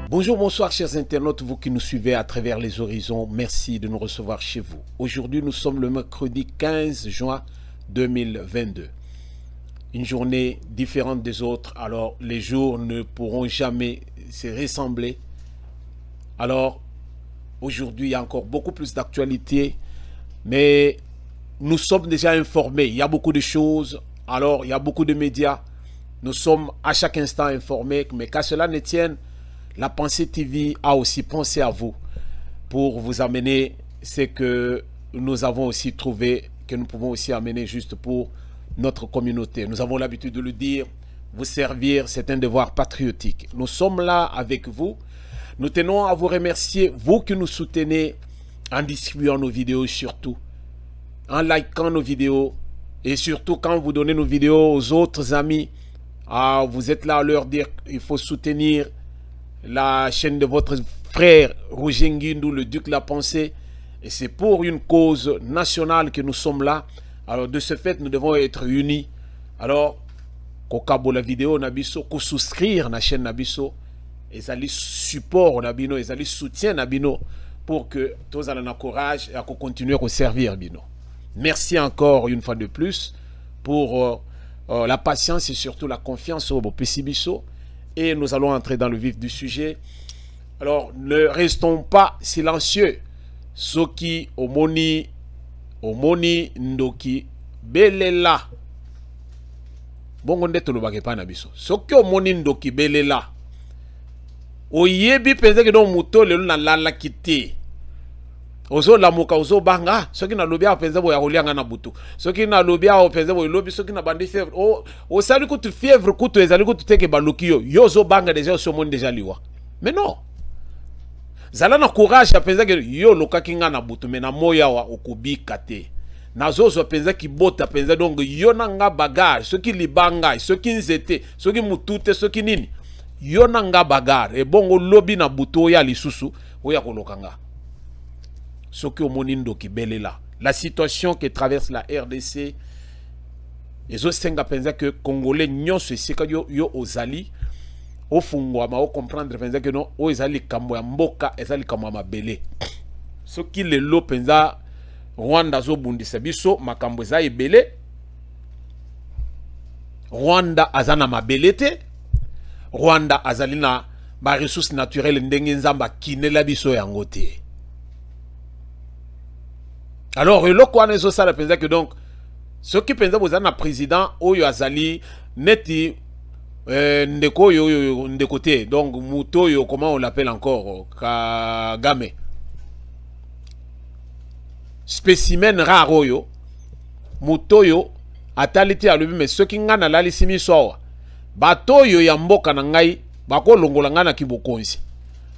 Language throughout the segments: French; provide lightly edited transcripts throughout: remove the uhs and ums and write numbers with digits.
Bonjour, bonsoir chers internautes, vous qui nous suivez à travers les horizons, merci de nous recevoir chez vous. Aujourd'hui, nous sommes le mercredi 15 juin 2022. Une journée différente des autres, alors les jours ne pourront jamais se ressembler. Alors, aujourd'hui, il y a encore beaucoup plus d'actualités, mais nous sommes déjà informés. Il y a beaucoup de choses, alors il y a beaucoup de médias. Nous sommes à chaque instant informés, mais qu'à cela ne tienne, la Pensée TV a aussi pensé à vous pour vous amener ce que nous avons aussi trouvé, que nous pouvons aussi amener juste pour notre communauté. Nous avons l'habitude de le dire, vous servir, c'est un devoir patriotique. Nous sommes là avec vous. Nous tenons à vous remercier, vous qui nous soutenez en distribuant nos vidéos surtout, en likant nos vidéos et surtout quand vous donnez nos vidéos aux autres amis. Vous êtes là à leur dire qu'il faut soutenir la chaîne de votre frère Roger Nguindou, le Duc La Pensée, et c'est pour une cause nationale que nous sommes là. Alors de ce fait, nous devons être unis. Alors, kokabo la vidéo nabiso, ko souscrire na chaîne nabiso, et ça les support nabino, et ça les soutien nabino, pour que tous allons courage et à continuer à servir bino. Merci encore une fois de plus pour la patience et surtout la confiance au Pessibiso. Et nous allons entrer dans le vif du sujet. Alors, ne restons pas silencieux. Soki omoni ndoki belela. Bongo ndeto lobake pa na biso. Soki omoni ndoki belela. Oyebi penze ke don muto lelo na lala kite. Ozo la muka ozo banga. Soki na lobia penze bo ya kolianga na butu. Soki na lobia penze bo lobi soki na bandi fièvre. O sali kutu fièvre kutu ezali kutu teke baluki yo. Yo zo banga déjà au monde déjà liwa. Mais non. Zala na courage ya penze ke yo lokaki nga na butu mais na moya wa okubi kate. Na zozo penze ki bota penze donc yo na nga bagage. Soki libanga, soki nzete, soki mutute, soki nini. Yo na nga bagage. E bongo lobi na butu ya lisusu oya kolokanga. Soki omonindo ki belela. La situation que traverse la RDC, les autres pensent que Congolais nyonso esika yo ozali, au fungwa ma o comprendre pensent que non, o ezali kambo ya mboka, ezali kambo ya mabele. Soki lelo penza Rwanda zo bundisa biso makambo eza ebele. Rwanda azana mabele te. Rwanda azali na ba ressources naturelles ndenge nzamba kinela biso yango te. Alors, le quoi ne ça pensa que donc, ceux qui pensaient que vous avez un président, Oyo Azali, Neti, Ndeko, Ndekote, donc Muto, comment on l'appelle encore, Kagame. Spécimen rare, Oyo, Muto, Ataliti à lui, mais ceux qui n'ont pas la lissimi soa, Bato, Yambo, Kanangai, Bako, Longolangana, Kibokonsi.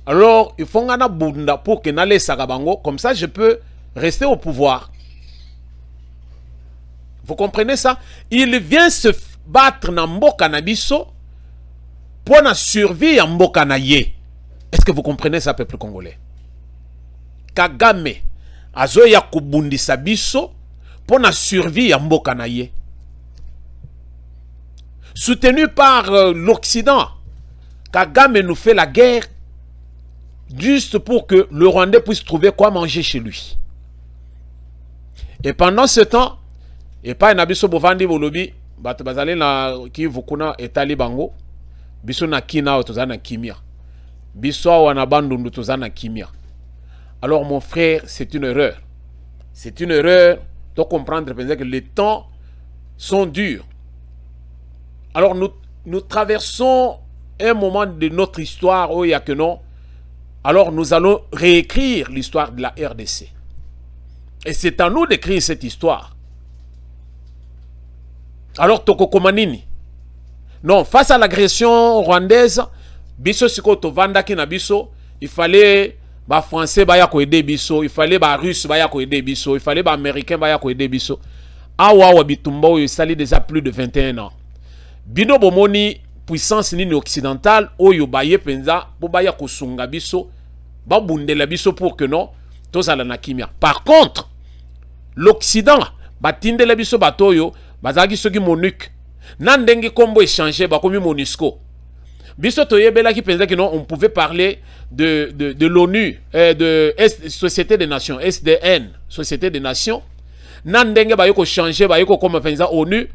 Alors, il faut un bunda pour que n'allez Sagabango, comme ça je peux rester au pouvoir. Vous comprenez ça? Il vient se battre dans Mboka Nabiso pour la survie en Mboka Naye. Est-ce que vous comprenez ça, peuple congolais? Kagame azoya kubundi sabiso pour la survie en Mboka Naye. Soutenu par l'Occident, Kagame nous fait la guerre juste pour que le Rwandais puisse trouver quoi manger chez lui. Et pendant ce temps, et pas un abisso bovandi bolobi, batbazale na ki vukuna etali bango, biso na kina otozana kimia. Biso wana bandundu tozana kimia. Alors mon frère, c'est une erreur. C'est une erreur de comprendre que les temps sont durs. Alors nous traversons un moment de notre histoire où il y a que non, alors nous allons réécrire l'histoire de la RDC. Et c'est à nous d'écrire cette histoire. Alors, Toko Komanini. Non, face à l'agression rwandaise, biso siko to vanda ki na biso, il fallait ba français ba ya ko aider biso, il fallait ba russe ba ya ko aider biso, il fallait ba américain ba ya ko aider biso. Awa wa bitumba oyo sali déjà plus de 21 ans. Bino bomoni puissance nini occidentale oyo ba ye penza bo ba ya ko sunga biso, ba bundela biso pour que non tozala na kimia. Par contre, l'Occident ba tindela biso batoyo bazaki soki MONUC. Nandenge kombo échangé bakomi MONUSCO. Biso toyebela ki penza que non on pouvait parler de l'ONU, de Société des Nations, SDN, Société des Nations. Nandenge bayoko changer bayoko comme penza ONU.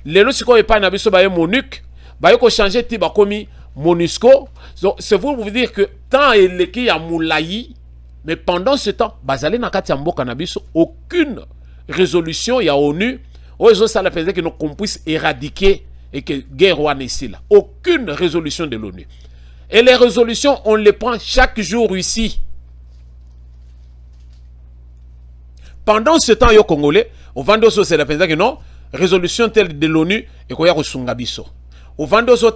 Lelo siko epa na biso baye MONUC, bayoko changer ti bakomi MONUSCO. C'est vous dire que tant eleki ya moulayi, mais pendant ce temps bazali na kati ya mboka na biso aucune résolution ya ONU. Qu'on puisse éradiquer et que guerre wana ici là. Aucune résolution de l'ONU. Et les résolutions, on les prend chaque jour ici. Pendant ce temps, yo Congolais, au Vandoso, c'est la que non, résolution telle de l'ONU, et qu'on y a Sungabiso. Au Vandoso,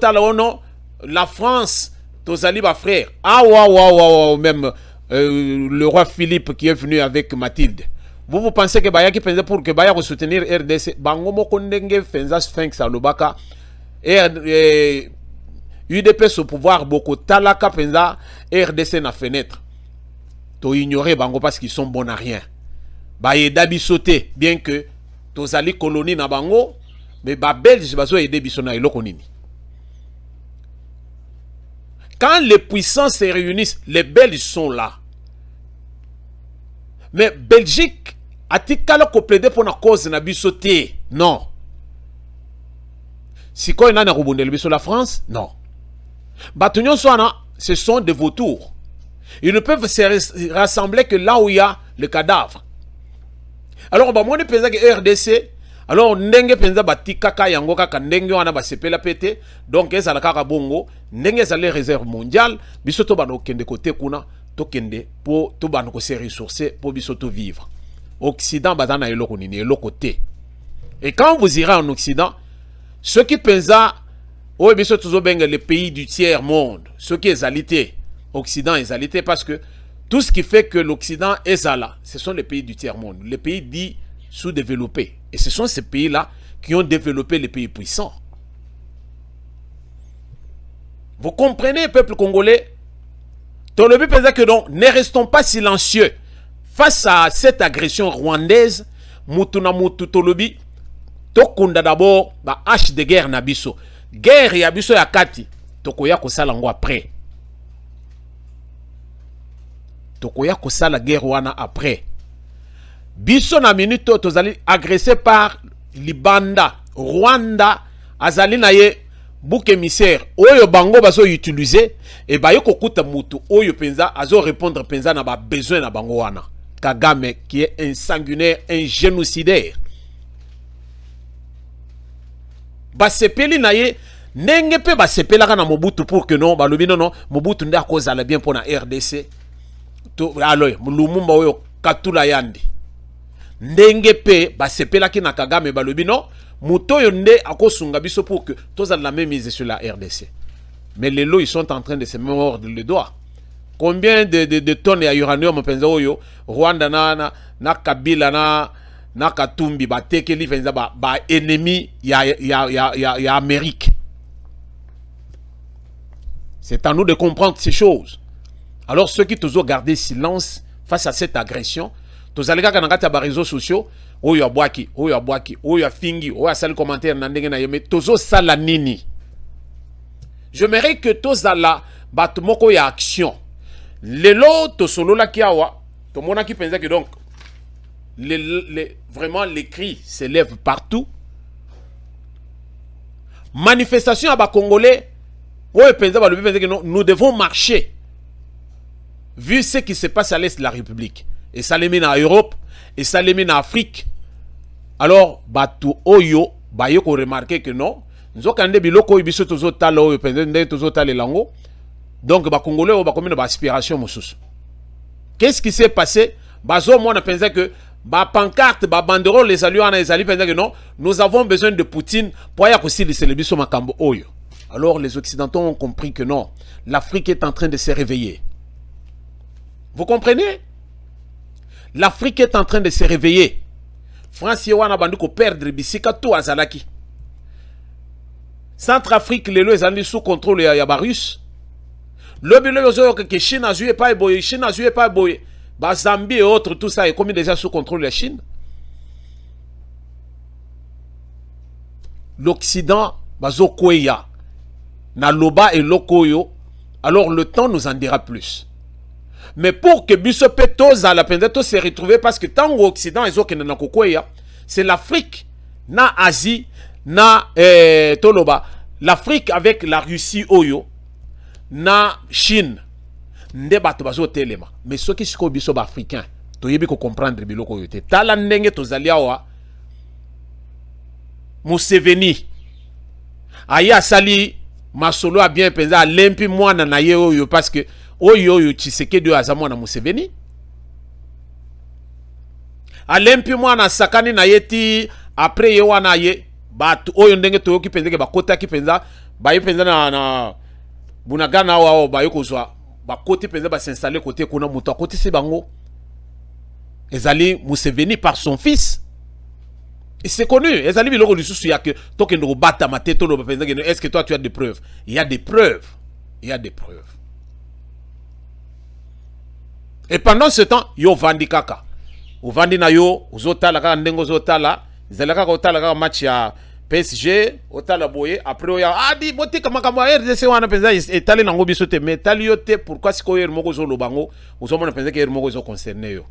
la France, Tozali, ma frère, ah, waouh, même le roi Philippe qui est venu avec Mathilde. Vous pensez que Baya qui pensait pour que Baya soutenir RDC, Bangomo Kondenge Fenza Sphinx Alobaka, UDPS au pouvoir, beaucoup Talaka Penza, RDC na fenêtre. To ignorer Bango parce qu'ils sont bons à rien. Baye dabi sauté, bien que Tozali colonie na Bango, mais ba Belge baso aider bisona eloko nini. Quand les puissances se réunissent, les Belges sont là. Mais Belgique a-t-il ko plaider pour la cause na bisoté? Non. Si quoi n'a pas biso la France? Non. Batunyon soana, ce sont des vautours. Ils ne peuvent se rassembler que là où il y a le cadavre. Alors, bah, moi, je pense que RDC, alors, ndenge penza batika kaka yango kaka ndenge wana ba sepela pété, donc ezala kaka bongo, ndenge ezala réserve mondiale, biso to bano kende côté kuna, to kende pour to bano ko se ressourcer pour biso to vivre. Occident bazana eloko nini eloko côté. Et quand vous irez en Occident, ceux qui pensent oh biso toujours benga les pays du tiers monde, ceux qui ezalité, Occident ezalité parce que tout ce qui fait que l'Occident est là, ce sont les pays du tiers monde, les pays dits sous-développés. Et ce sont ces pays-là qui ont développé les pays puissants. Vous comprenez, peuple congolais? Tolobi pensait que non, ne restons pas silencieux. Face à cette agression rwandaise, Mutuna Mutu Tolobi, Tokunda d'abord, ba hache de guerre nabiso. Guerre yabiso ya kati, Tokoya kosalango après. Tokoya kosala guerre wana après. Biso na minute tozali agressé par Libanda, Rwanda, azali na ye bouc émissaire. Oyo bango bazo utiliser et ba yo kokuta mutu oyo penza azo répondre penza na ba besoin na bango wana. Kagame qui est un sanguinaire, un génocidaire. Ba sepeli na ye ndenge pe ba sepela na Mobutu pour que non ba lobi non Mobutu nda kozala bien pour na RDC. To alors Lumumba oyo katula yandi. Ndenge pe ba sepela ki na Kagame ba lobi non muto yonde akosunga biso pour que tous la même mise sur la RDC. Mais les lots ils sont en train de se mordre le doigt. Combien de tonnes à uranium penza oyo Rwanda na Kabila na Katumbi ba tekeli penza ba ennemi ya Amérique. C'est à nous de comprendre ces choses. Alors ceux qui toujours gardé silence face à cette agression, tous allez gars dans les réseaux sociaux, oyo abwaki, oyo fingi, oyo sali commentaire na ndenge na yeme, tozo sala nini. J'aimerais que tous alla batmoko ya action. Lelo to solo la kiawa, to mona qui pensait que donc vraiment les cris s'élèvent partout. Manifestation à bas congolais, oyo pensait que nous devons marcher. Vu ce qui se passe à l'est de la République, et ça les met en Europe, et ça les met en Afrique. Alors, batu oyo, ba yo ko remarquer que non, nous avons biloko ibiso tozo talo oyo pende tozo tale lango. Donc ba Congolais ba comme une aspiration mosusu. Qu'est-ce qui s'est passé? Bazo moi on pensait que ba pancarte ba banderole les alliés en Israël pensaient que non, nous avons besoin de Poutine pour y aussi les célébrer makambo oyo. Alors les occidentaux ont compris que non, l'Afrique est en train de se réveiller. Vous comprenez? L'Afrique est en train de se réveiller. France wana bandu ko perdre bisika tout azalaki. Centrafrique les lois sont sous contrôle ya ba russe. Le bilo yo que Chine a joué pas boy, Chine a joué pas boy. Ba Zambie et autres tout ça est comme déjà sous contrôle de la Chine. L'Occident bazo koya na loba et lokoyo. Alors le temps nous en dira plus. Mais pour que Bissopetos à la peine de se retrouver, parce que tant l'Occident c'est l'Afrique, na Asie, na Toloba, l'Afrique avec la Russie Oyo, na Chine, ndebato bazo telema. Mais ceux qui sont biso africains, to yebi ko comprendre biloko yote. Tala ndenge to zaliawa Museveni. Aya sali masolo a bien pensé à lempi mwana na ye oyo parce que oyo Tshisekedi azamwa na Museveni. Alempi mwana sakani na yeti après ye wana ye batu oyo ndenge to yoki penze ke bakota ki penza ba penza na bunagana wa ba yokozwa bakoti penza ba s'installer côté kuna muto côté se bango ezali Museveni par son fils. Et c'est connu, ezali biloko lisusu ya que tokendo bata mateto lo penza ke est-ce que toi tu as des preuves? Il y a des preuves. Il y a des preuves. Et pendant ce temps, yo vandi kaka. Ou vandi na yo, uzotala kaka ndengo zotala, zelaka otala kaka match ya PSG, otala boye, après oya adi botika makambo RDC wana penza etali nango biso te, mais tali yo te pourquoi siko yer moko zo lobango, uzomona penza ke yer moko zo concerné yo.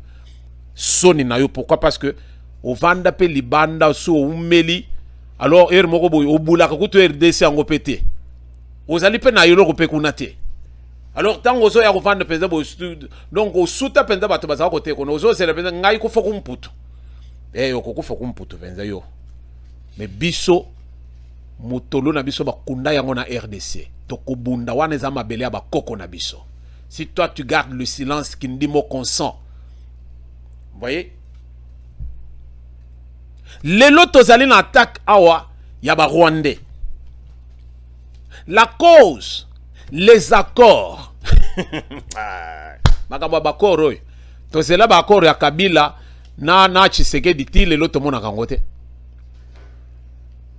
Soni na yo pourquoi? Parce que o vanda pe libanda so umeli, alors yer moko boye obulaka kuto RDC yango pété. Ozali pe na yo loko pe kunate. Alors tant que ya kuvanda penza bo donc au suta penza bato baza côté kono ozo c'est penza ngai ko foko mputu okoko foko mputu penza yo mais biso mutolo na biso bakunda yango na RDC to kobunda wana za mabele ya bakoko na biso. Si toi tu gardes le silence qui ndi mo consent, vous voyez, lelo tozali na attaque awa ya ba Rwandais. La cause, les accords. Makamba bakoro. To c'est là bakoro ya Kabila na Tshisekedi ti lelo to mona kangote.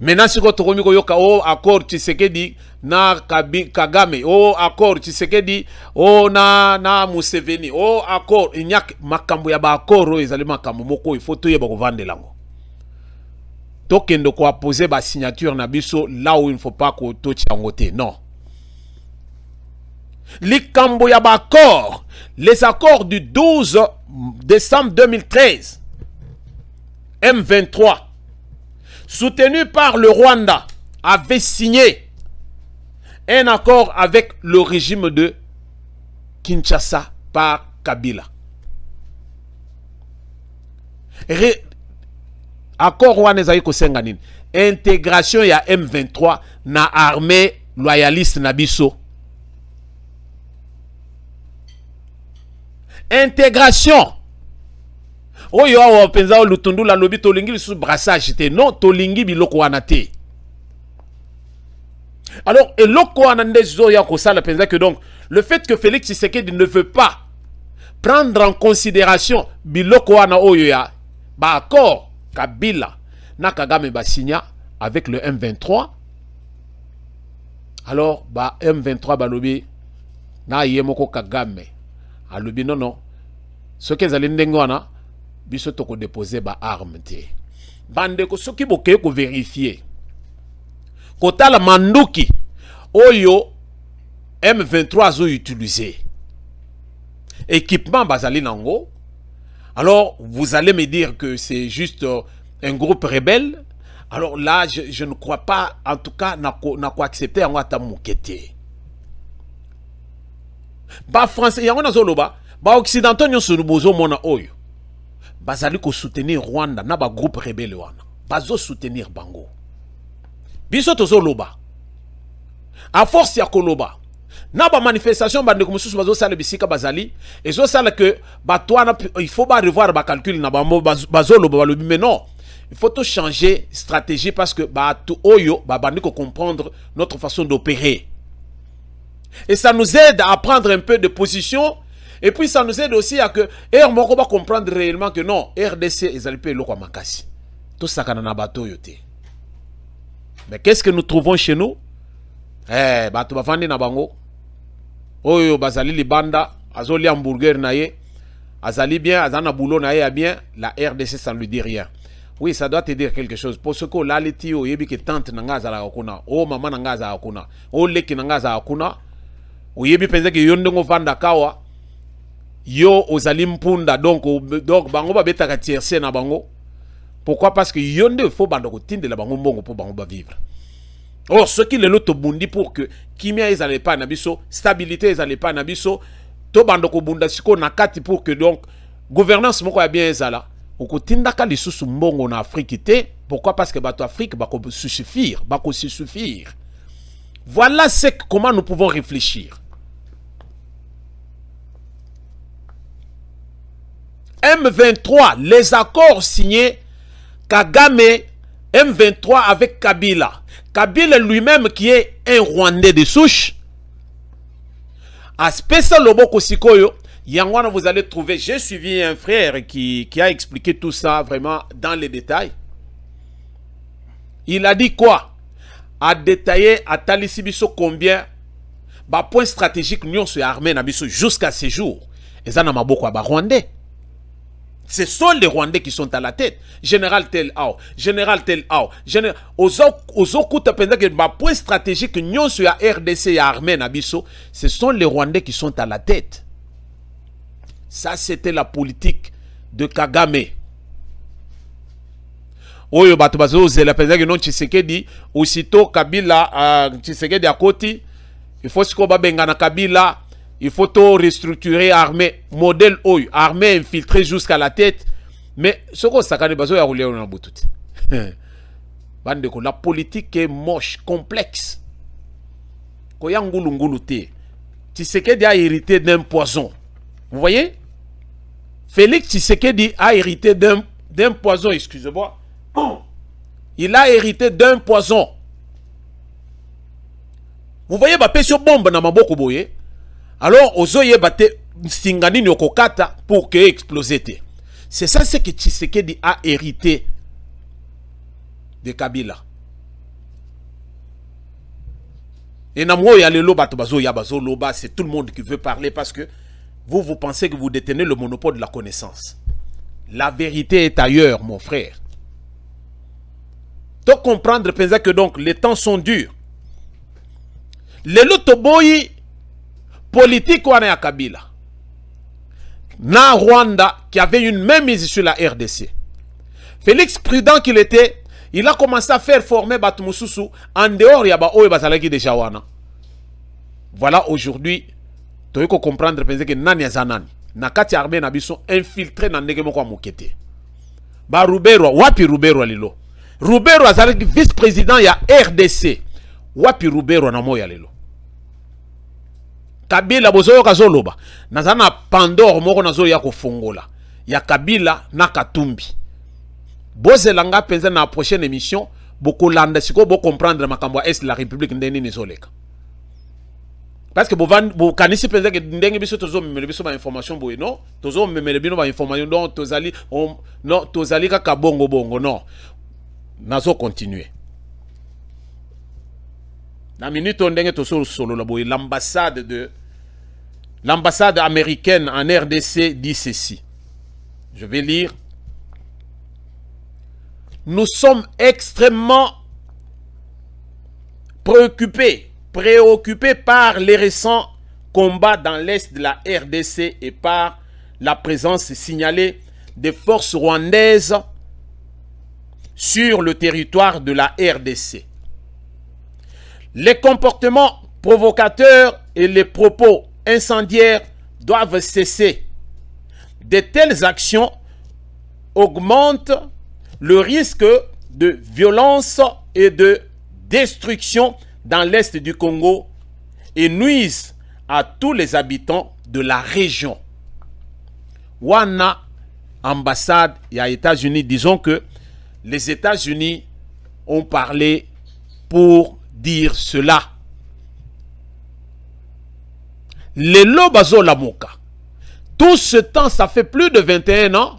Maintenant si ko tokomi ko yoka o accord Tshisekedi na Kagame, o accord Tshisekedi o na Museveni, o accord inyak makambo ya bakoro ezali makambo moko il faut to yeba ko vandelango. Tokendo ko apposer ba signature na biso là où il ne faut pas ko to tiangote. Non. Likambo ya bakor, les accords du 12 décembre 2013, M23, soutenu par le Rwanda, avait signé un accord avec le régime de Kinshasa par Kabila. Accord Rwanda Senganin. Intégration ya M23 na armée loyaliste Nabiso. Intégration. Oyo wa penza o lutundu la lobi tolingi sous brassage te non tolingi biloko wana te. Alors et loko wana ndezo ya ko sala penza que donc le fait que Félix Tshisekedi ne veut pas prendre en considération biloko wana oyo ya ba accord Kabila na Kagame ba signa avec le M23. Alors ba M23 ba lobi na yemoko Kagame alobi non non ce que zali ndenge wana biso toko déposer ba arme te bande ko soki boke ko vérifier kota la manduki oyo M23 zo utiliser équipement bazali nango. Alors vous allez me dire que c'est juste un groupe rebelle. Alors là je ne crois pas, en tout cas na ko accepter en ata mukete ba français yango nazoloba ba occidentaux nyonso bozo mona oyo bazali ko soutenir Rwanda na ba groupe rebelle wana bazo soutenir bango biso tozoloba a force ya koloba Na ba manifestation bande comme sous bazo sala bisika bazali et zo sala que batwana il faut pas revoir ba calcul na ba bazolo ba lobi mais non il faut tout changer stratégie parce que ba tout oyo ba bande ko comprendre notre façon d'opérer et ça nous aide à prendre un peu de position et puis ça nous aide aussi à que moko ba comprendre réellement que non RDC ezali pe loko makasi tout ça kana bato yote. Mais qu'est-ce que nous trouvons chez nous? Bato bafandi na bango oyo bazali libanda azoli hamburger na ye azali bien azana boulot na ye bien la RDC ça ne lui dit rien. Oui, ça doit te dire quelque chose pour ce que là les tio yebi que tante nanga azala kuna o mama nanga azala kuna o leki nanga azala kuna o yebi penza que yo ndongo vanda kawa yo ozali mpunda donc bango ba betaka tiercé na bango. Pourquoi? Parce que yo nde faut bando ko tindela bango mbongo pour bango ba vivre. Or, ce qui est l'autre bundi pour que kimia ezale pas na biso, stabilité ezale pas na biso, to bando ko bunda siko na kati pour que donc gouvernance moko ya bien ezala. Oko tindaka lisusu mbongo na Afrique te. Pourquoi? Parce que bato Afrique bako se suffire, bako se suffire. Voilà comment nous pouvons réfléchir. M23, les accords signés Kagame, M23 avec Kabila. Kabila lui-même qui est un Rwandais de souche. À spécial Loboko Sikoyo, Yangwana, vous allez trouver, j'ai suivi un frère qui a expliqué tout ça vraiment dans les détails. Il a dit quoi? A détaillé à Talisibiso combien bah point stratégique nous sommes armés jusqu'à ces jours. Et ça n'a pas beaucoup à Rwandais. Ce sont les Rwandais qui sont à la tête. Général tel ao, général tel ao. Aux autres point stratégique nous sur la RDC et armée nabiso, ce sont les Rwandais qui sont à la tête. Ça c'était la politique de Kagame. Oyo batubazo zela penza que non Tshisekedi aussitôt Kabila Tshisekedi à côté, il faut se koba bengana Kabila. Il faut tout restructurer l'armée, modèle OU, armée infiltrée jusqu'à la tête. Mais ce qu'on s'est la politique est moche, complexe. Tshisekedi a hérité d'un poison. Vous voyez? Félix Tshisekedi a hérité d'un poison, excusez-moi. Il a hérité d'un poison. Vous voyez, ma pétion bombe na maboko boye. Alors, ozoye bate singani nyokokata pour que explose. C'est ça ce que Tshisekedi a hérité de Kabila. Et namwo ya lelo bato bazo ya bazo loba, c'est tout le monde qui veut parler parce que vous pensez que vous détenez le monopole de la connaissance. La vérité est ailleurs, mon frère. Donc comprendre que donc les temps sont durs. Lelo toboyi politique wana ya Kabila na Rwanda qui avait une même mise sur la RDC. Félix prudent qu'il était, il a commencé à faire former Batumususu en dehors ya ba oyo bazalaki déjà wana. Voilà aujourd'hui tu peux comprendre que nani azanani na kati armée na biso infiltré na ndenge moko mokete. Ba Rubero wapi Rubero lilo. Rubero azalaki vice-président ya RDC. Wapi Rubero na moya lilo. Kabila bozoyo kazoloba nazana Pandore moko nazo ya kofongola ya Kabila na Katumbi bozelanga penza na prochaine émission bokolanda siko bo comprendre makambo est la République ndeni nizoleka parce que bo kanisi penza ke ndenge biso tozo memele biso ba information boye non tozo memele bino ba information donc tozali non tozali kaka bongo bongo non nazo continuer. La minute on dengue to solo la boye l'ambassade américaine en RDC dit ceci. Je vais lire. Nous sommes extrêmement préoccupés par les récents combats dans l'est de la RDC et par la présence signalée des forces rwandaises sur le territoire de la RDC. Les comportements provocateurs et les propos incendiaires doivent cesser. De telles actions augmentent le risque de violence et de destruction dans l'est du Congo et nuisent à tous les habitants de la région. Wana ambassade et à États-Unis, disons que les États-Unis ont parlé pour dire cela. Les lobazo la moka. Tout ce temps, ça fait plus de 21 ans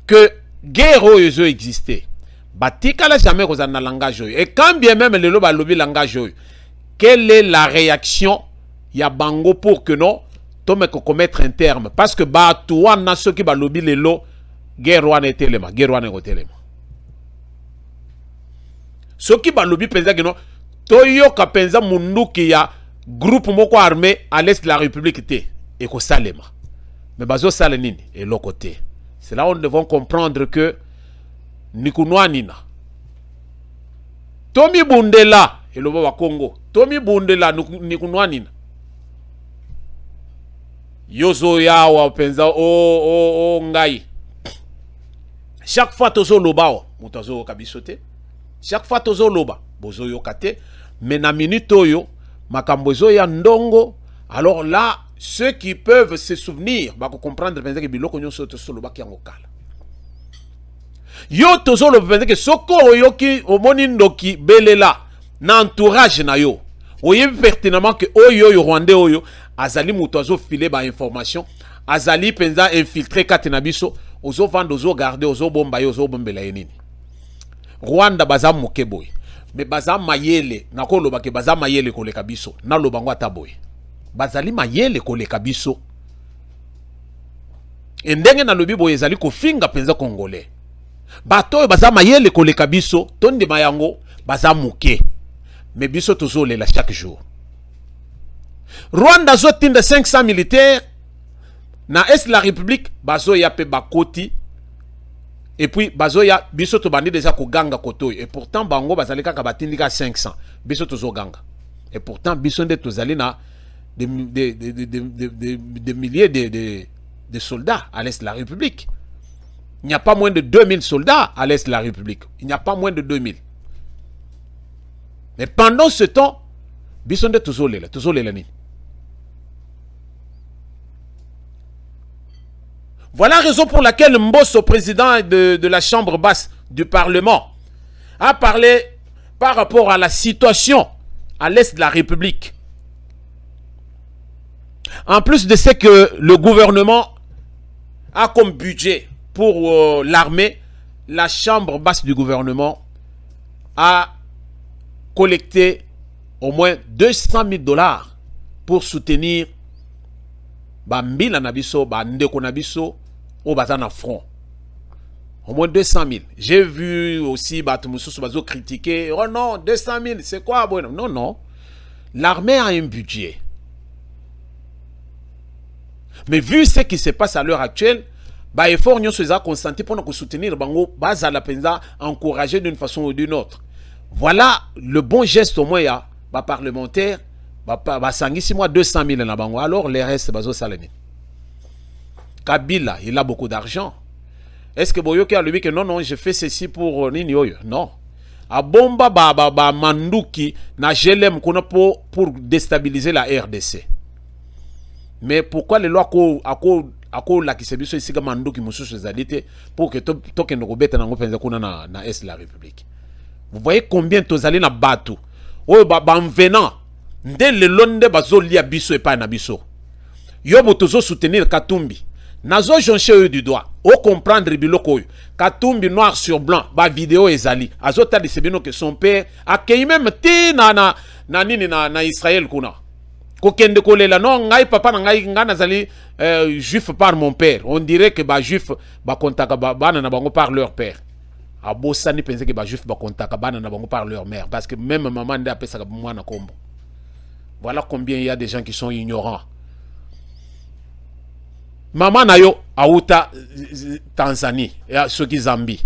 que guerre oyo existait. Batika la jamais aux langage oyo. Et quand bien même les loba lobby langage oyo, quelle est la réaction ya bango pour que non tome ko commettre un terme parce que ba toi na ceux qui ba lobby les lo guerre wana etelema, guerre wana etelema. Ceux qui ba lobby penza que non toyo ka penza munduki ya groupe moko armé à l'est de la République té et ko salema. Mais bazo salenini et l'autre côté. C'est là où nous devons comprendre que Nikunwa nina. Tomi Bundela et le wa Congo. Tomi Bundela Nikunwa nina. Yozo ya wa penza o ngai. Chaque fois tozo loba o mutazo kabisote. Chaque fois tozo loba bozo yo kate. Mais na minute oyo makambozo ya ndongo. Alors là ceux qui peuvent se souvenir va comprendre que biloko nyonso tozo loba ki angokala. Yo tozo lo penza que soko oyoki omoni ndoki belela na entourage na yo. Oye pertinemment que oyo yo rwandais oyo azali mutozo filer ba information azali penza infiltrer katenabiso ozo vendre ozo garder ozo bomba yo ozo bombela yenini. Rwanda baza mokeboy mais baza mayele nakoloba ke baza mayele koleka biso na lobango ataboy. Bazali mayele koleka biso. Endenge na lobi boye ezali ko finga penza congolais. Bato baza mayele koleka biso tonde mayango baza muke. Mais biso tozo lela chaque jour. Rwanda zo tinda 500 militaires na est la République bazo ya pe bakoti et puis bazo ya biso to bandi déjà ko ganga kotoy et pourtant bango bazali kaka batindika 500 biso tozo ganga et pourtant biso nde tozali na des milliers de soldats à l'est de la République. Il n'y a pas moins de 2000 soldats à l'est de la République. Il n'y a pas moins de 2000. Mais pendant ce temps, bisonde tozole ni. Voilà la raison pour laquelle Mbosso, président de la Chambre basse du Parlement, a parlé par rapport à la situation à l'est de la République. En plus de ce que le gouvernement a comme budget pour l'armée, la Chambre basse du gouvernement a collecté au moins 200 000 $ pour soutenir Bambila Nabiso, Bandeko Nabiso, au Bazana front. Au moins 200 000. J'ai vu aussi Batumoussou Bazo critiquer. Oh non, 200 000, c'est quoi? Bon, non, non. L'armée a un budget. Mais vu ce qui se passe à l'heure actuelle, bah effort nous sommes consentis pour nous soutenir bango base à la penza encourager d'une façon ou d'une autre. Voilà le bon geste au moins ya bah parlementaire bah sangisi moi 200 000 na bango alors les restes bazo salani. Kabila il a beaucoup d'argent. Est-ce que Boyoki a lui que non je fais ceci pour nini oyo? Non. A bomba ba manduki na gelem kuna pour déstabiliser la RDC. Mais pourquoi les lois ako la qui se biso ici comme manduki mususu zalite pour que toke no beta na ngopenza kuna na est la République. Vous voyez combien tozali na batu. Oyo ba venant nde le londe bazo lia biso et pas na biso. Yo botozo soutenir Katumbi. Nazo jonche eux du doigt. O comprendre biloko yo. Katumbi noir sur blanc ba vidéo ezali. Azota de sebino que son père a kei même ti na Israël kuna. Kokende kolela non ngai papa na ngai ngana zali juif par mon père. On dirait que ba juif ba kontaka bana na bango par leur père. Abosani pensait que ba juif ba kontaka bana na bango par leur mère parce que même maman nda apesa ka mwana kombo. Voilà combien il y a des gens qui sont ignorants. Maman na yo auta Tanzanie et soki Zambie.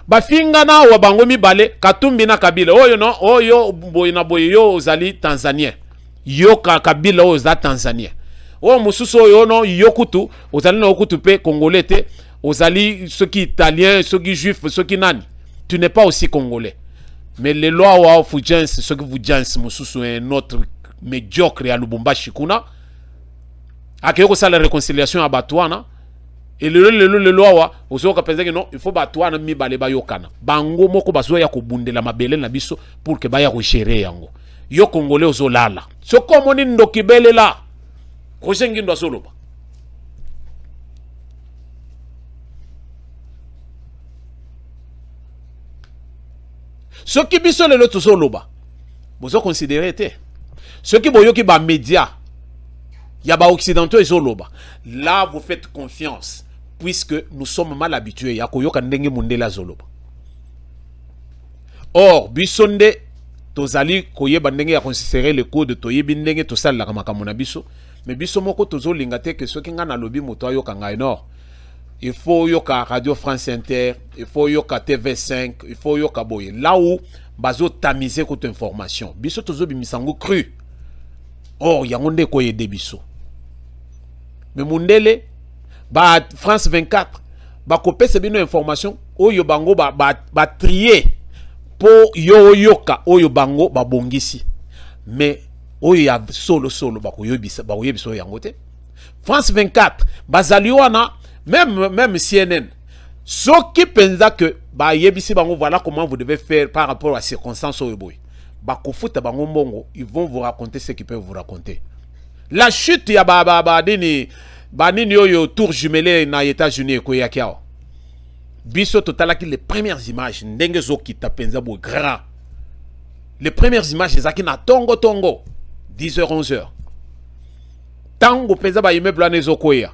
Bafinga na wa bango mibale Katumbi na Kabila oyo no oyo boyina boyo ozali Tanzanien yo Kabila oza Tanzanien o mususu oyo no yokutu ozali na okutu pe congolais te ozali soki italien soki juif soki nani tu n'es pas aussi congolais mais les lois wa fujens ce que vous jens mususu un autre médiocre ya Lubumbashi kuna akeye ko sala réconciliation à Batouana et le loi ozoka penza que non il faut Batouana mibale bayokana bango moko bazoya ko bundela mabele na biso pour que baya ko gérer yango yo congolais ozolala soko moni ndokibele la kosengi ndo azoloba ce qui biso lelo tozoloba bozo considérer te ce qui boyoki ba média ya ba occidentaux ezoloba là vous faites confiance puisque nous sommes mal habitués ya koyoka ndenge mundela zoloba or bisonde tozali koyeba ndenge ya considérer le code toyebi ndenge tosalaka makambo na biso mais biso moko tozolinga te que soki nga na lobi moto ayoka ngai non il faut yoka Radio France Inter, il faut yoka TV5, il faut yoka boye. Là où bazo tamiser toute information. Biso tozo bimisango cru. Or yangonde koye de biso. Mais mundele ba France 24 ba kopé se bino information oyo bango ba trier po yo yoka oyo bango ba bongisi. Mais oyo ya solo ba koyebiso yangote. France 24 bazali wana même CNN, ce qui pense que bah yebisi bango voilà comment vous devez faire par rapport à circonstances au boy. Bah kofuta bango mbongo, ils vont vous raconter ce qu'ils peuvent vous raconter. La chute ya nini yo tour jumelé na États-Unis ko yakiao. Biso totala ki les premières images ndenge zo kita penza bo grand. Les premières images ezaki na tongo 10h 11h. Tango penza ba immeuble anezo koya.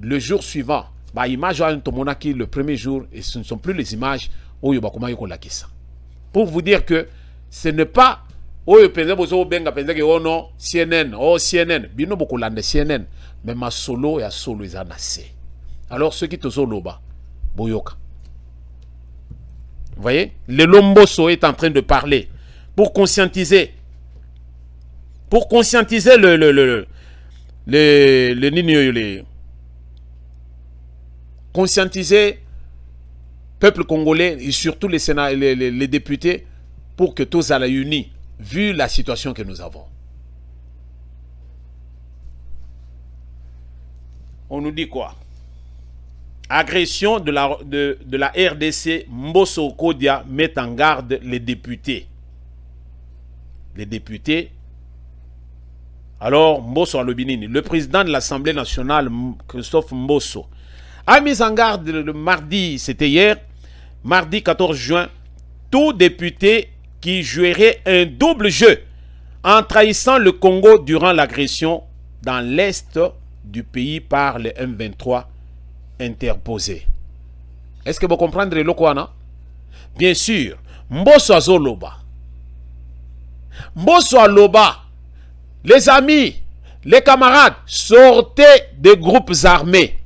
Le jour suivant, bah image le premier jour, et ce ne sont plus les images où pour vous dire que ce n'est pas oh non CNN oh CNN bino beaucoup lande CNN mais ma solo ya solo is anase. Alors ceux qui te zoloba boyoka. Vous voyez, le Lomboso est en train de parler pour conscientiser les conscientiser peuple congolais et surtout les députés pour que tous soient unis vu la situation que nous avons. On nous dit quoi? Agression de la RDC, Mbosso Kodia met en garde les députés. Les députés. Alors, Mbosso Alobinini, le président de l'Assemblée nationale, Christophe Mbosso, a mis en garde le mardi, c'était hier, mardi 14 juin, tout député qui jouerait un double jeu en trahissant le Congo durant l'agression dans l'est du pays par le M23 interposé. Est-ce que vous comprenez le quoi? Bien sûr, Mbosso Azoloba. Mbosso Aloba. Les amis, les camarades, sortez des groupes armés.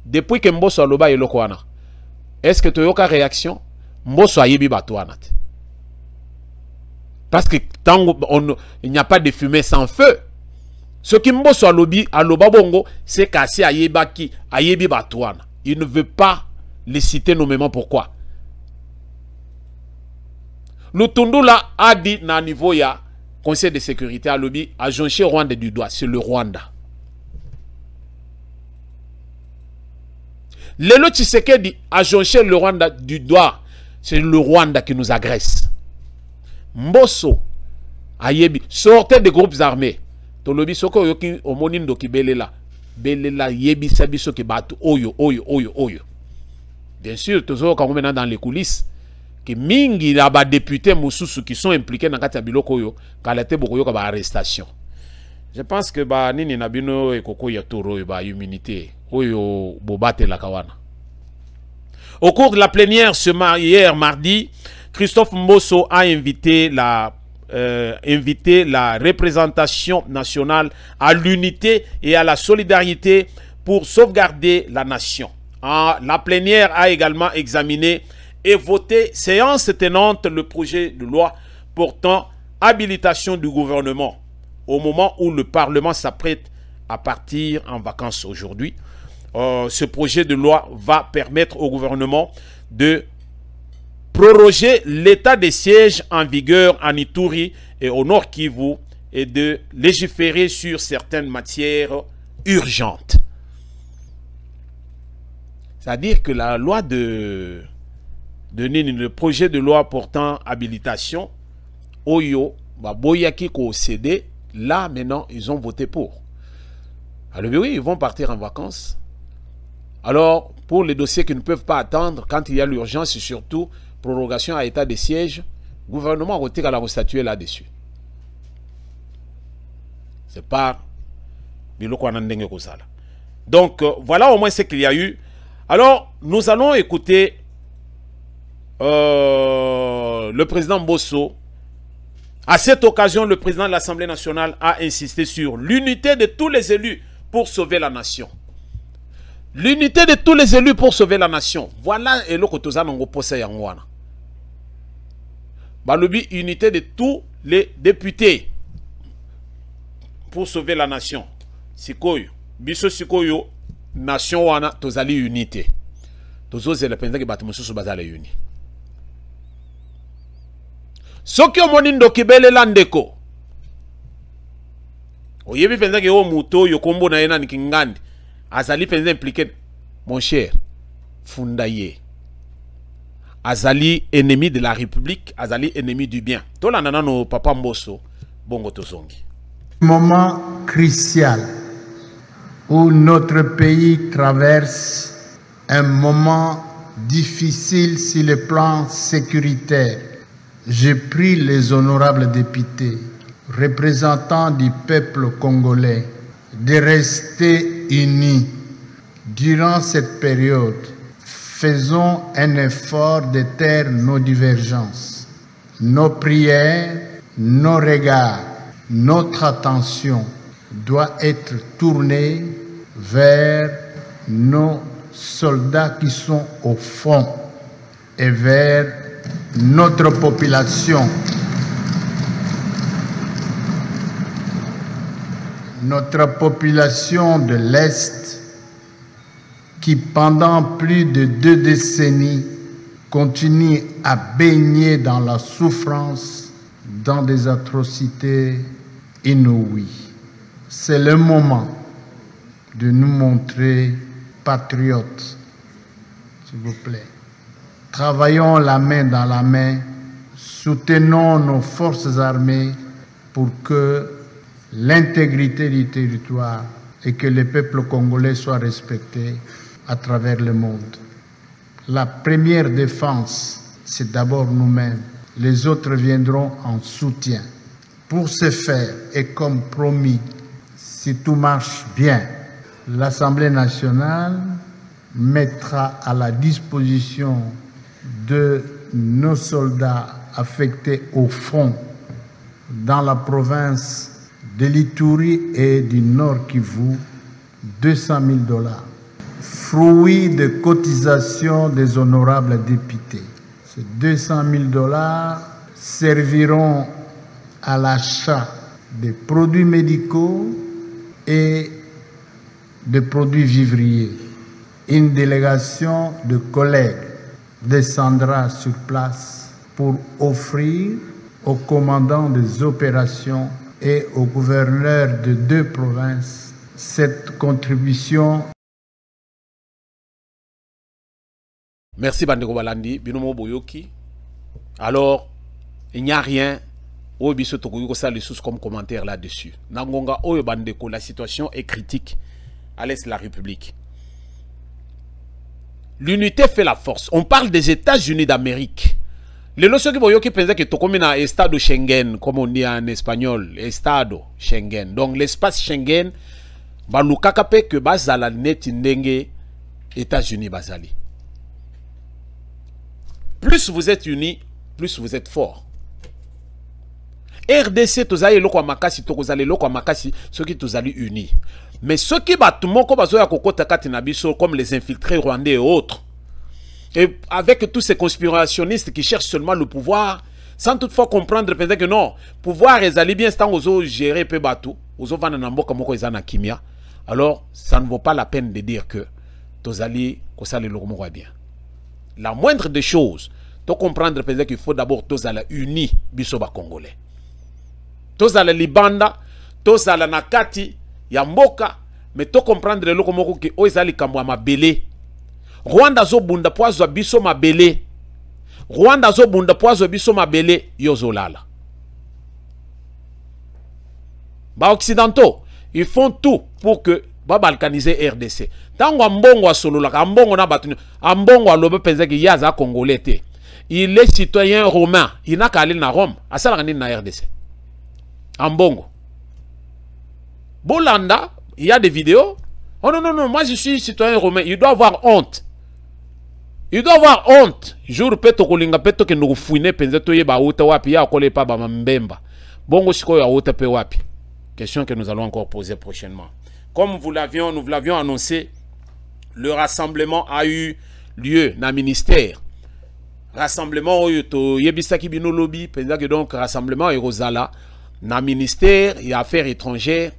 Depuis que Mbosso Aloba est lokwana. Est-ce que tu as une réaction? Mbosso ayebi batouana. Parce que tant il n'y a pas de fumée sans feu. Ce qui Mbosso Aloba bongo, c'est qu'assez ayebi batouana. Il ne veut pas les citer nommément pourquoi. Lutundula a dit na niveau ya Conseil de sécurité à lobby a jonché Rwanda du doigt. C'est le Rwanda. Lelo Tshisekedi a jonché le Rwanda du doigt. C'est le Rwanda qui nous agresse. Mbosso ayebi sortez des groupes armés. To lobby soko yoki omonindo ki belela. Belela yebi sabiso ki batu oyo. Bien sûr, toujours quand on est dans les coulisses. Que mingi la ba députés mususu qui sont impliqués dans kati ya biloko yo kalate bokoyo ka ba arrestation. Je pense que ba nini na bino ekoko ya toro ba immunité oyo bobate la kawana. Au cours de la plénière hier mardi, Christophe Mbosso a invité la représentation nationale à l'unité et à la solidarité pour sauvegarder la nation. La plénière a également examiné et voté séance tenante le projet de loi portant habilitation du gouvernement au moment où le Parlement s'apprête à partir en vacances aujourd'hui. Ce projet de loi va permettre au gouvernement de proroger l'état de siège en vigueur en Ituri et au Nord Kivu et de légiférer sur certaines matières urgentes. C'est-à-dire que la loi le projet de loi portant habilitation, Oyo, Boyaki ko cédé, là maintenant ils ont voté pour. Alors oui, ils vont partir en vacances. Alors, pour les dossiers qui ne peuvent pas attendre, quand il y a l'urgence et surtout prorogation à état de siège, le gouvernement retire à la statuer là-dessus. C'est pas donc voilà au moins ce qu'il y a eu. Alors, nous allons écouter le président Bosso. À cette occasion, le président de l'Assemblée nationale a insisté sur l'unité de tous les élus pour sauver la nation. L'unité de tous les élus pour sauver la nation. Voilà et Balobi, unité de tous les députés pour sauver la nation. Sikoyo, biso sikoyo, nation wana tozali unité. Tozo zela penza ke batu mususu bazala uni. Soki omoni ndokibele landeko. Oyebi penza ke o muto yokombo na yena nikingandi. Azali penza impliqué. Mon cher, Fundaye. Azali ennemi de la République, Azali ennemi du bien. Tola nana no papa Mbosso, bongo tozongi. Moment crucial où notre pays traverse un moment difficile sur le plan sécuritaire. Je prie les honorables députés, représentants du peuple congolais, de rester unis durant cette période. Faisons un effort de taire nos divergences, nos prières, nos regards. Notre attention doit être tournée vers nos soldats qui sont au front et vers notre population. Notre population de l'Est qui pendant plus de 2 décennies continue à baigner dans la souffrance, dans des atrocités inouïes. C'est le moment de nous montrer patriotes, s'il vous plaît. Travaillons la main dans la main, soutenons nos forces armées pour que l'intégrité du territoire et que le peuple congolais soit respecté à travers le monde. La première défense, c'est d'abord nous-mêmes. Les autres viendront en soutien. Pour ce faire, et comme promis, si tout marche bien, l'Assemblée nationale mettra à la disposition de nos soldats affectés au front dans la province de l'Ituri et du Nord Kivu, $200 000, fruit de cotisations des honorables députés. Ces $200 000 serviront à l'achat des produits médicaux et des produits vivriers. Une délégation de collègues descendra sur place pour offrir au commandant des opérations et au gouverneur de 2 provinces cette contribution. Merci Bandeko Balandi, Binomo Boyoki. Alors, il n'y a rien. Obiso Tokoyoko ça les sous comme commentaire là-dessus. Nangonga Oyo Bandeko, la situation est critique à l'Est de la République. L'unité fait la force. On parle des États-Unis d'Amérique. Les lorsque Boyoki pensait que Tokomina est Estado Schengen, comme on dit en espagnol, Estado Schengen. Donc l'espace Schengen, Balukakape que Bazala net indenge États-Unis Bazali. Plus vous êtes unis, plus vous êtes forts. RDC, tozali loko makasi, tokozali loko makasi, ceux qui tozali unis. Mais ceux qui battent mon comme les infiltrés rwandais et autres, et avec tous ces conspirationnistes qui cherchent seulement le pouvoir, sans toutefois comprendre peut-être que non, pouvoir est allé bien sans ozo gérer peu bateau, ozo vananambo comme ko ezana kimia. Alors ça ne vaut pas la peine de dire que tozali kosali lokomo bien. La moindre des choses, to comprendre peut-être qu'il faut d'abord tozala uni biso ba congolais tozala libanda tozala nakati ya mboka mais to comprendre le loko moko ki oyezali kambo ya mabele Rwanda zo bunda poazo biso mabele Rwanda zo bunda poazo biso mabele yozolala ba occidentaux ils font tout pour que ba balkaniser RDC tango ambongo asolola ambongo na batu ambongo alobe penza ki yaza congolais te il est citoyen romain il n'a qu'à aller na Rome asala nini na RDC ambongo Bolanda il y a des vidéos oh non moi je suis citoyen romain il doit avoir honte il doit avoir honte jour peto kolinga peto ke no fouiner penza to yeba uta wapi ya kole pa ba mbemba bongo siko ya uta pe wapi question que nous allons encore poser prochainement. Comme nous l'avions annoncé, le rassemblement a eu lieu dans le ministère. Rassemblement au Yebisaki Bino Lobby, donc rassemblement à Rosala, dans le ministère et affaires étrangères.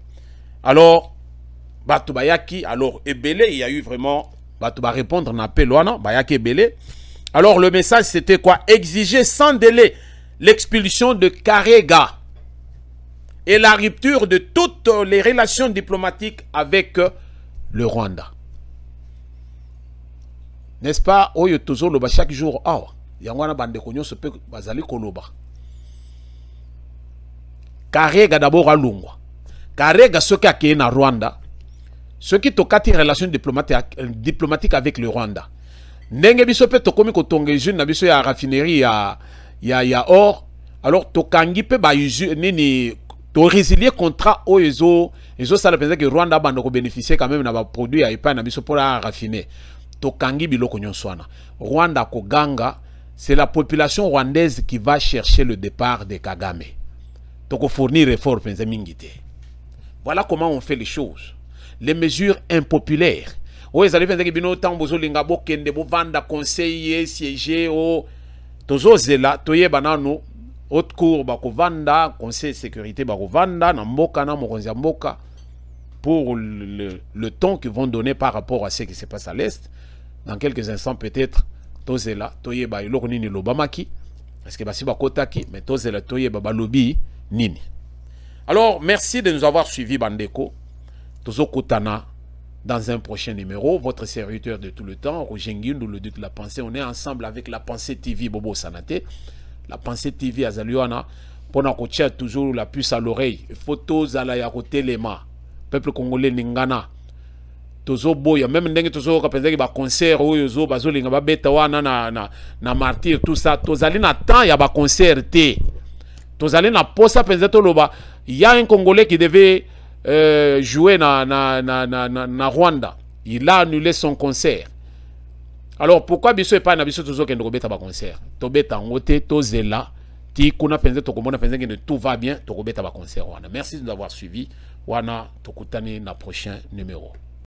Alors, Batubayaki, alors Ebele, il y a eu vraiment, Batuba répondre à l'appel, Bayaki Ebele. Alors le message c'était quoi? Exiger sans délai l'expulsion de Karega et la rupture de toutes les relations diplomatiques avec le Rwanda. N'est-ce pas? Oyo tozo loba chaque jour awa. Yangwana bande konyo se peut bazali koloba. Karega d'abord à Lungwa. Karega ce qui a créé na Rwanda. Ce qui tokati relations diplomatiques avec le Rwanda. Ndenge biso pe tokomi kotonge jeune na biso ya raffinerie ya or. Alors tokangi pe ba nini to résilier contrat au ezo ça le penser que Rwanda bande ko bénéficier quand même na ba produit ya epa na biso pour la raffiner to kangi biloko nyonswana Rwanda ko ganga c'est la population rwandaise qui va chercher le départ de Kagame to ko fournir effort penser mingité. Voilà comment on fait les choses. Les mesures impopulaires o ezali penser que bino tambozo linga bo kende bo vanda conseiller siéger o tozo zela toyeba nanu haute cour bakovanda conseil de sécurité bakovanda na mboka na mokonzi ya mboka pour le temps qu'ils vont donner par rapport à ce qui se passe à l'est. Dans quelques instants peut-être tozela toyeba iloko nini lobamaki parce que basi bakotaki mais tozela toyeba balobi nini. Alors merci de nous avoir suivis bandeko. Tozo kotana dans un prochain numéro, votre serviteur de tout le temps Roger Ngindu, le duc de la pensée. On est ensemble avec la pensée TV Bobo Sanate. La pensée TV Azaliwana, pendant qu'on tient toujours la puce à l'oreille, photos à la yakote lema, peuple congolais ningana, tozo boya, même ndenge tozo kapenzaki ba concert oyo zo bazo linga ba beta wana na martyr tout ça, tozali na temps ya ba concert te, tozali na posa penzeto loba, il y a un Congolais qui devait jouer na Rwanda, il a annulé son concert. Alors pourquoi biso pas na biso tozo kende kobeta ba concert to beta ngote to zela ti kuna penze to komona penze que tout va bien to kobeta ba concert wana. Merci de nous avoir suivis wana tokutani na prochain numéro.